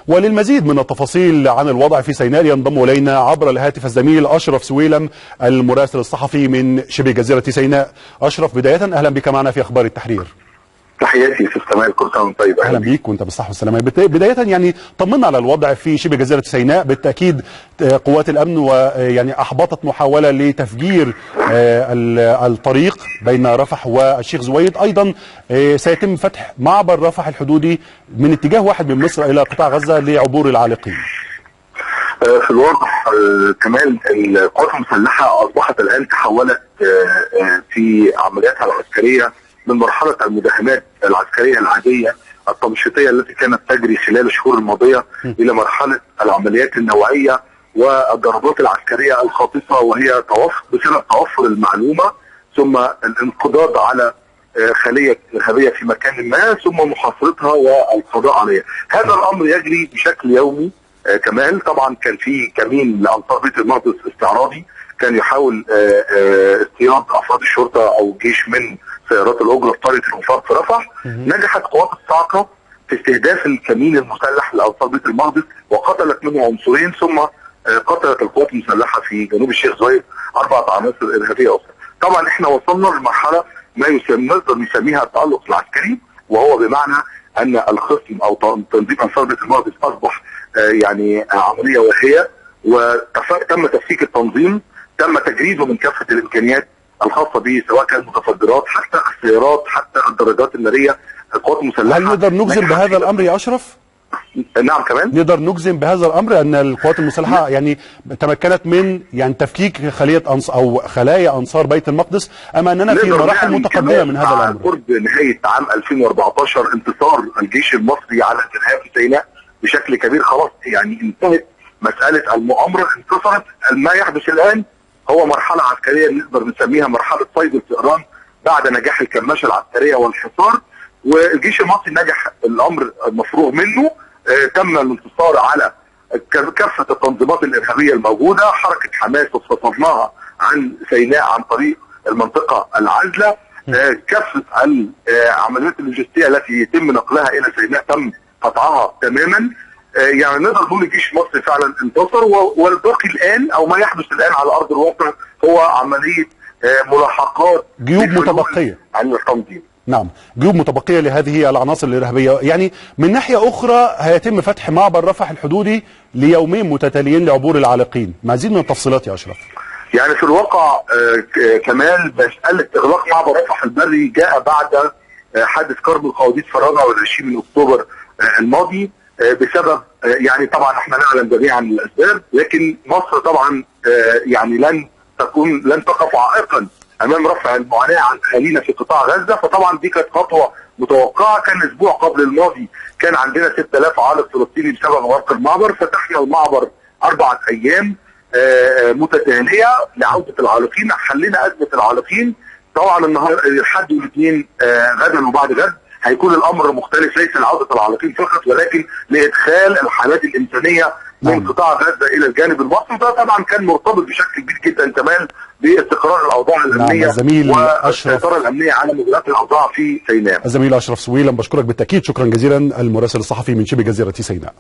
وللمزيد من التفاصيل عن الوضع في سيناء ينضم الينا عبر الهاتف الزميل اشرف سويلم المراسل الصحفي من شبه جزيره سيناء. اشرف، بدايه اهلا بك معنا في اخبار التحرير. تحياتي استاذ كمال، كل سنه وانت طيب. اهلا بيك وانت بالصحه والسلامه. بدايه يعني طمنا على الوضع في شبه جزيره سيناء. بالتاكيد قوات الامن ويعني احبطت محاوله لتفجير الطريق بين رفح والشيخ زويد. ايضا سيتم فتح معبر رفح الحدودي من اتجاه واحد من مصر الى قطاع غزه لعبور العالقين. في الواضح كمان القوات المسلحه اصبحت الان تحولت في عملياتها العسكريه من مرحله المداهمات العسكريه العاديه التمشيطيه التي كانت تجري خلال الشهور الماضيه الى مرحله العمليات النوعيه والضربات العسكريه الخاطفه، وهي بسبب توفر المعلومه ثم الانقضاض على خليه ارهابيه في مكان ما ثم محاصرتها والقضاء عليها. هذا الامر يجري بشكل يومي. كمان طبعا كان في كمين لانصار بيت المقدس استعراضي كان يحاول اصطياد افراد الشرطه او الجيش من سيارات الاجره في طريق الانفاق في رفح. نجحت قوات الصاعقه في استهداف الكمين المسلح لانصار بيت المقدس وقتلت منه عنصرين، ثم قتلت القوات المسلحه في جنوب الشيخ زويد 4 عناصر ارهابيه اخرى. طبعا احنا وصلنا لمرحله ما نقدر نسميها التألق العسكري، وهو بمعنى ان الخصم او تنظيم انصار بيت المقدس اصبح يعني عمليه واهيه، وتم تفكيك التنظيم، تم تجريده من كافه الامكانيات الخاصه به سواء كانت متفجرات حتى السيارات حتى الدراجات الناريه. القوات المسلحه هل نقدر نجزم بهذا الامر يا اشرف؟ نعم كمان نقدر نجزم بهذا الامر ان القوات المسلحه يعني تمكنت من يعني تفكيك خلايا انصار بيت المقدس، ام اننا في مراحل متقدمه من هذا الامر؟ قرب نهايه عام 2014 انتصار الجيش المصري على الارهاب في سيناء بشكل كبير. خلاص يعني انتهت مساله المؤامره، انتصرت. ما يحدث الان هو مرحله عسكريه نقدر نسميها مرحله صيد الفئران بعد نجاح الكماشه العسكريه والحصار، والجيش المصري نجح الامر المفروغ منه. تم الانتصار على كافه التنظيمات الارهابيه الموجوده. حركه حماس فصلناها عن سيناء عن طريق المنطقه العازله. كافه العمليات اللوجستيه التي يتم نقلها الى سيناء تم قطعها تماما. يعني نقدر نقول الجيش المصري فعلا انتصر، والباقي الان او ما يحدث الان على ارض الواقع هو عمليه ملاحقات جيوب متبقيه عن التنظيم. نعم، جيوب متبقيه لهذه العناصر الارهابيه. يعني من ناحيه اخرى هيتم فتح معبر رفح الحدودي ليومين متتاليين لعبور العالقين. مزيد من التفصيلات يا اشرف. يعني في الواقع كمان مساله اغلاق معبر رفح البري جاء بعد حادث كرب القواديس فرغه وال20 من اكتوبر الماضي، بسبب يعني طبعا احنا نعلم جميعا الاسباب، لكن مصر طبعا يعني لن تقف عائقا امام رفع المعاناه عن اهالينا في قطاع غزه. فطبعا دي كانت خطوه متوقعه. كان اسبوع قبل الماضي كان عندنا 6000 عالق فلسطيني بسبب غلق المعبر. فتحنا المعبر 4 ايام متتاليه لعوده العالقين. حلينا ازمه العالقين. طبعا الحد والاثنين غدا وبعد غد هيكون الامر مختلف، ليس لعوده العالقين فقط ولكن لادخال الحالات الانسانيه من قطاع غزه الى الجانب المصري. ده طبعا كان مرتبط بشكل كبير جدا كمان باستقرار الاوضاع الامنيه والسيطره الامنيه على مجريات الاوضاع في سيناء. الزميل اشرف سويلم بشكرك بالتاكيد، شكرا جزيلا، المراسل الصحفي من شبه جزيره سيناء.